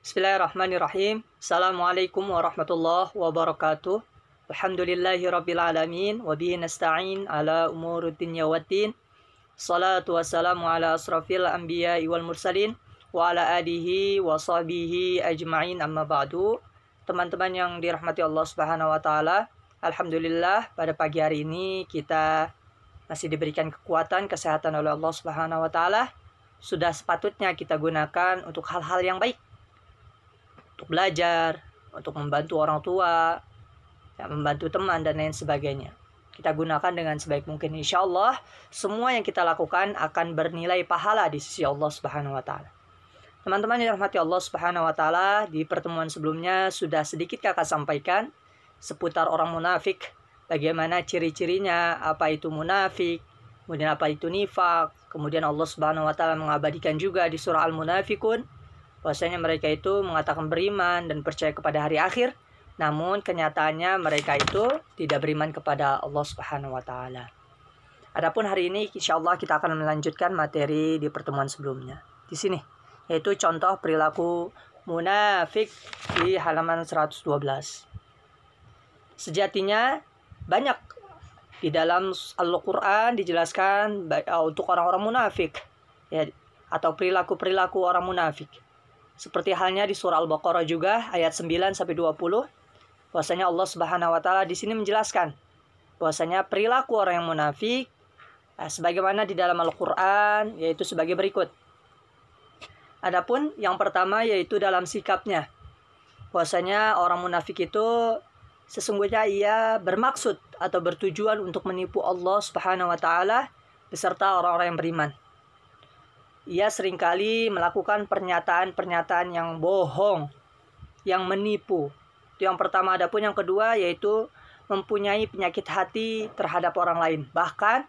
Bismillahirrahmanirrahim. Assalamualaikum warahmatullahi wabarakatuh. Alhamdulillahi rabbil alamin. Wabihi nasta'in ala umuruddin yawaddin. Salatu wassalamu ala asrafil anbiya'i wal mursalin. Wa ala alihi wa sahbihi ajma'in, amma ba'du. Teman-teman yang dirahmati Allah subhanahu wa ta'ala, alhamdulillah pada pagi hari ini kita masih diberikan kekuatan, kesehatan oleh Allah subhanahu wa ta'ala. Sudah sepatutnya kita gunakan untuk hal-hal yang baik, untuk belajar, untuk membantu orang tua, ya, membantu teman dan lain sebagainya. Kita gunakan dengan sebaik mungkin. Insya Allah semua yang kita lakukan akan bernilai pahala di sisi Allah Subhanahu Wa Taala. Teman-teman yang dirahmati Allah Subhanahu Wa Taala, di pertemuan sebelumnya sudah sedikit kakak sampaikan seputar orang munafik, bagaimana ciri-cirinya, apa itu munafik, kemudian apa itu nifak. Kemudian Allah Subhanahu Wa Taala mengabadikan juga di surah Al-Munafikun bahwasanya mereka itu mengatakan beriman dan percaya kepada hari akhir, namun kenyataannya mereka itu tidak beriman kepada Allah Subhanahu wa taala. Adapun hari ini insyaallah kita akan melanjutkan materi di pertemuan sebelumnya. Di sini yaitu contoh perilaku munafik di halaman 112. Sejatinya banyak di dalam Al-Qur'an dijelaskan untuk orang-orang munafik, ya, atau perilaku-perilaku orang munafik. Seperti halnya di surah Al-Baqarah juga ayat 9-20, bahwasanya Allah Subhanahu wa taala di sini menjelaskan bahwasanya perilaku orang yang munafik sebagaimana di dalam Al-Qur'an, yaitu sebagai berikut. Adapun yang pertama yaitu dalam sikapnya. Bahwasanya orang munafik itu sesungguhnya ia bermaksud atau bertujuan untuk menipu Allah Subhanahu wa taala beserta orang-orang yang beriman. Ia seringkali melakukan pernyataan-pernyataan yang bohong, yang menipu. Itu yang pertama. Adapun yang kedua yaitu mempunyai penyakit hati terhadap orang lain. Bahkan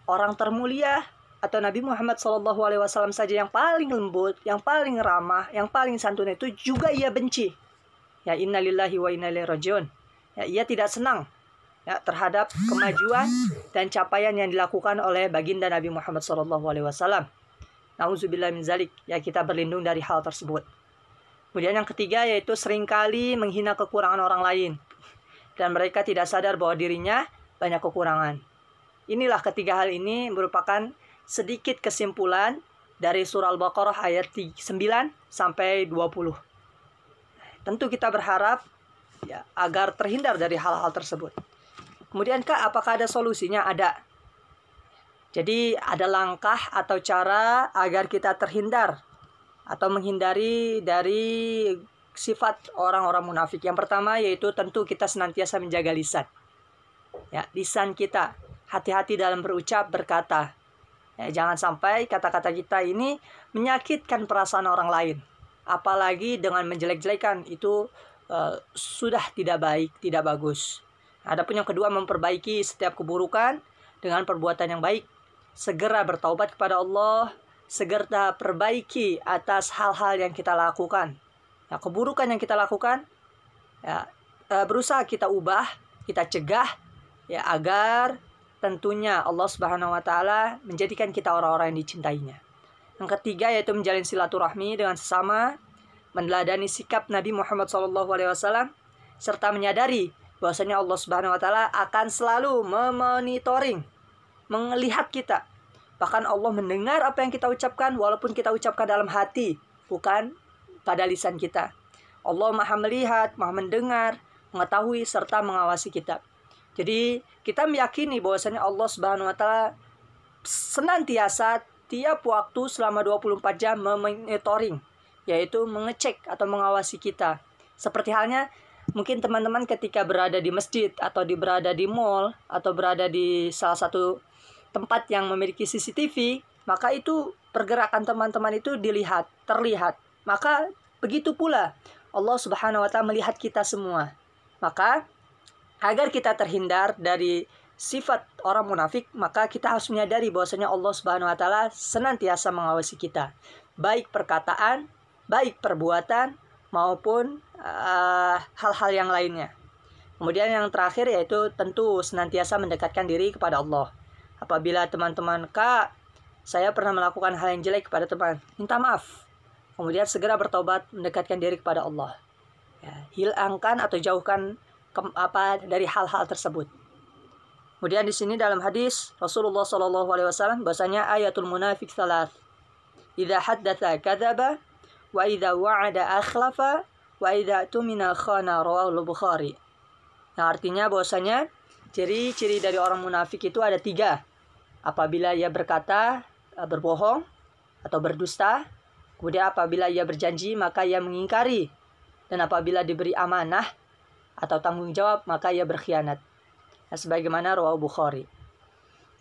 orang termulia atau Nabi Muhammad SAW saja yang paling lembut, yang paling ramah, yang paling santun itu juga ia benci. Ya, innalillahi wa inna ilaihi rajiun. Ya, ia tidak senang, ya, terhadap kemajuan dan capaian yang dilakukan oleh baginda Nabi Muhammad SAW. Nauzubillah min zalik, ya, kita berlindung dari hal tersebut. Kemudian yang ketiga yaitu seringkali menghina kekurangan orang lain, dan mereka tidak sadar bahwa dirinya banyak kekurangan. Inilah ketiga hal ini merupakan sedikit kesimpulan dari surah Al-Baqarah ayat 9-20. Tentu kita berharap, ya, agar terhindar dari hal-hal tersebut. Kemudian apakah ada solusinya? Ada. Jadi ada langkah atau cara agar kita terhindar atau menghindari dari sifat orang-orang munafik. Yang pertama yaitu tentu kita senantiasa menjaga lisan. Ya, lisan kita, hati-hati dalam berucap, berkata. Ya, jangan sampai kata-kata kita ini menyakitkan perasaan orang lain. Apalagi dengan menjelek-jelekan, itu sudah tidak baik, tidak bagus. Adapun yang kedua, memperbaiki setiap keburukan dengan perbuatan yang baik. Segera bertaubat kepada Allah, segera perbaiki atas hal-hal yang kita lakukan. Ya, keburukan yang kita lakukan, ya, berusaha kita ubah, kita cegah, ya, agar tentunya Allah Subhanahu wa taala menjadikan kita orang-orang yang dicintainya. Yang ketiga yaitu menjalin silaturahmi dengan sesama, meneladani sikap Nabi Muhammad SAW, serta menyadari bahwasanya Allah Subhanahu wa taala akan selalu memonitoring, melihat kita. Bahkan Allah mendengar apa yang kita ucapkan walaupun kita ucapkan dalam hati, bukan pada lisan kita. Allah Maha melihat, Maha mendengar, mengetahui serta mengawasi kita. Jadi kita meyakini bahwasanya Allah Subhanahu wa taala senantiasa tiap waktu selama 24 jam memonitoring, yaitu mengecek atau mengawasi kita. Seperti halnya mungkin teman-teman ketika berada di masjid atau berada di mall atau berada di salah satu tempat yang memiliki CCTV, maka itu pergerakan teman-teman itu terlihat. Maka begitu pula Allah Subhanahu wa taala melihat kita semua. Maka agar kita terhindar dari sifat orang munafik, maka kita harus menyadari bahwasanya Allah Subhanahu wa taala senantiasa mengawasi kita, baik perkataan, baik perbuatan maupun hal-hal yang lainnya. Kemudian yang terakhir yaitu tentu senantiasa mendekatkan diri kepada Allah. Apabila teman-teman, Kak, saya pernah melakukan hal yang jelek kepada teman, minta maaf. kemudian segera bertobat, mendekatkan diri kepada Allah. Ya, hilangkan atau jauhkan dari hal-hal tersebut. Kemudian di sini dalam hadis Rasulullah SAW bahasanya ayatul munafik salat. Idza haddatsa kadzaba wa idza wa'ada akhlafa wa idza tumina khana, rawahu Bukhari. Yang artinya bahwasanya ciri-ciri dari orang munafik itu ada 3. Apabila ia berkata berbohong atau berdusta, kemudian apabila ia berjanji maka ia mengingkari, dan apabila diberi amanah atau tanggung jawab maka ia berkhianat. Nah, sebagaimana rawahu Bukhari.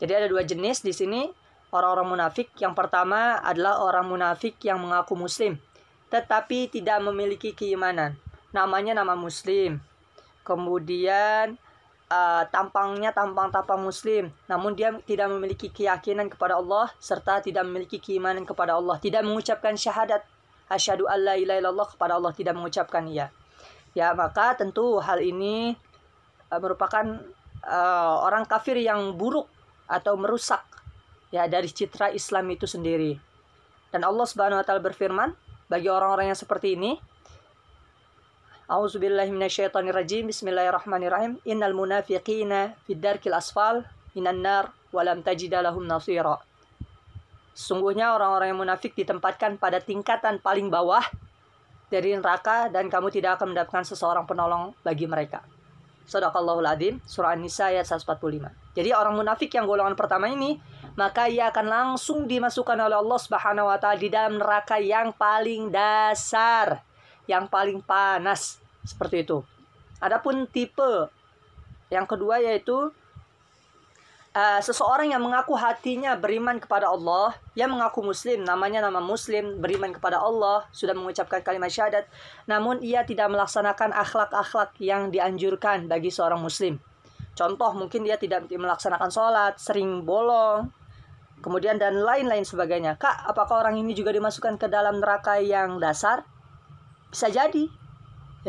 Jadi ada 2 jenis di sini orang-orang munafik. Yang pertama adalah orang munafik yang mengaku muslim tetapi tidak memiliki keimanan. Namanya nama muslim. Kemudian tampangnya tampang muslim, namun dia tidak memiliki keyakinan kepada Allah serta tidak memiliki keimanan kepada Allah, tidak mengucapkan syahadat asyhadu alla ilaha illallah kepada Allah, tidak mengucapkan iya. Ya, maka tentu hal ini merupakan orang kafir yang buruk atau merusak ya dari citra Islam itu sendiri. Dan Allah Subhanahu wa taala berfirman bagi orang-orang yang seperti ini, A'udzubillahi minasyaitonirrajim. Bismillahirrahmanirrahim. Innal munafiqina fid darkil asfal minan nar wa lam tajida lahum nasira. Sungguhnya orang-orang yang munafik ditempatkan pada tingkatan paling bawah dari neraka dan kamu tidak akan mendapatkan seseorang penolong bagi mereka. Shadaqallahul adzim, surah An-Nisa ayat 145. Jadi orang munafik yang golongan pertama ini, maka ia akan langsung dimasukkan oleh Allah Subhanahu wa taala di dalam neraka yang paling dasar, yang paling panas, seperti itu. Adapun tipe yang kedua yaitu seseorang yang mengaku hatinya beriman kepada Allah, yang mengaku muslim, namanya nama muslim, beriman kepada Allah, sudah mengucapkan kalimat syahadat, namun ia tidak melaksanakan akhlak-akhlak yang dianjurkan bagi seorang muslim. Contoh, mungkin dia tidak melaksanakan sholat, sering bolong, kemudian dan lain-lain sebagainya. Kak, apakah orang ini juga dimasukkan ke dalam neraka yang dasar? Bisa jadi.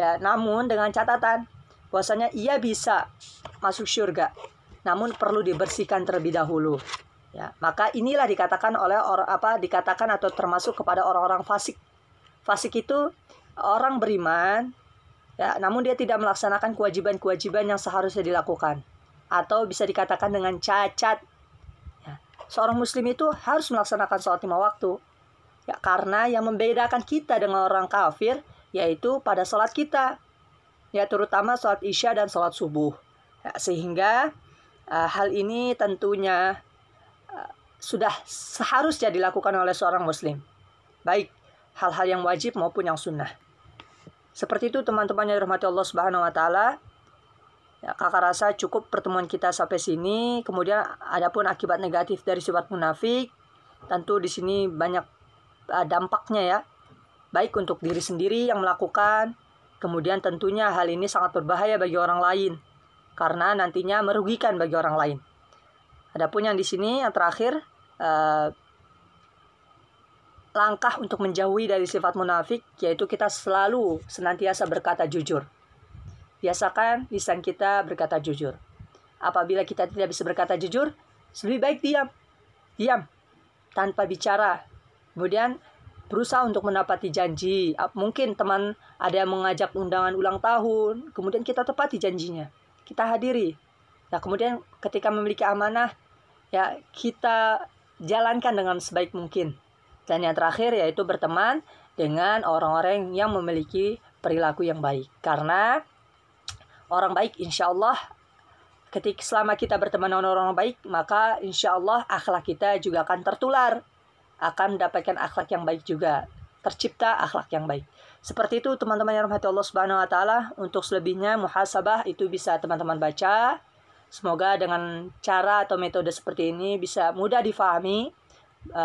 Ya, namun dengan catatan bahwasanya ia bisa masuk surga, namun perlu dibersihkan terlebih dahulu. Ya, maka inilah dikatakan oleh dikatakan atau termasuk kepada orang-orang fasik. Fasik itu orang beriman, ya, namun dia tidak melaksanakan kewajiban-kewajiban yang seharusnya dilakukan, atau bisa dikatakan dengan cacat. Ya, seorang muslim itu harus melaksanakan sholat 5 waktu. Ya, karena yang membedakan kita dengan orang kafir yaitu pada sholat kita, ya, terutama sholat isya dan sholat subuh. Ya, sehingga hal ini tentunya sudah seharusnya dilakukan oleh seorang muslim, baik hal-hal yang wajib maupun yang sunnah. Seperti itu teman-teman yang dirahmati Allah Subhanahu wa taala. Ya, kakak rasa cukup pertemuan kita sampai sini. Kemudian adapun akibat negatif dari sifat munafik, tentu di sini banyak dampaknya ya. Baik untuk diri sendiri yang melakukan, kemudian tentunya hal ini sangat berbahaya bagi orang lain karena nantinya merugikan bagi orang lain. Adapun yang di sini yang terakhir, langkah untuk menjauhi dari sifat munafik yaitu kita selalu senantiasa berkata jujur. Biasakan lisan kita berkata jujur. Apabila kita tidak bisa berkata jujur, lebih baik diam tanpa bicara. Kemudian berusaha untuk menepati janji. Mungkin teman ada yang mengajak undangan ulang tahun, kemudian kita tepati janjinya, kita hadiri. Nah, kemudian ketika memiliki amanah, ya kita jalankan dengan sebaik mungkin. Dan yang terakhir yaitu berteman dengan orang-orang yang memiliki perilaku yang baik. Karena orang baik insya Allah, selama kita berteman dengan orang baik, maka insya Allah akhlak kita juga akan tertular, akan mendapatkan akhlak yang baik juga, tercipta akhlak yang baik. Seperti itu teman-teman yang rahmati Allah Subhanahu wa taala. Untuk selebihnya muhasabah itu bisa teman-teman baca. Semoga dengan cara atau metode seperti ini bisa mudah difahami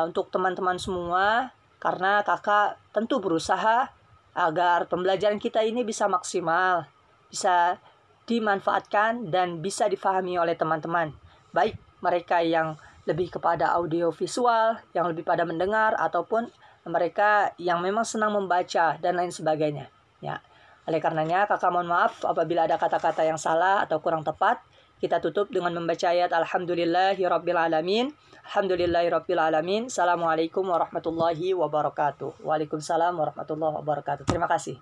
untuk teman-teman semua, karena kakak tentu berusaha agar pembelajaran kita ini bisa maksimal, bisa dimanfaatkan dan bisa difahami oleh teman-teman, baik mereka yang lebih kepada audio visual, yang lebih pada mendengar, ataupun mereka yang memang senang membaca dan lain sebagainya. Ya, oleh karenanya kakak mohon maaf apabila ada kata-kata yang salah atau kurang tepat. Kita tutup dengan membaca ayat Alhamdulillahirrabbilalamin. Alhamdulillahirrabbilalamin. Assalamualaikum warahmatullahi wabarakatuh. Waalaikumsalam warahmatullahi wabarakatuh. Terima kasih.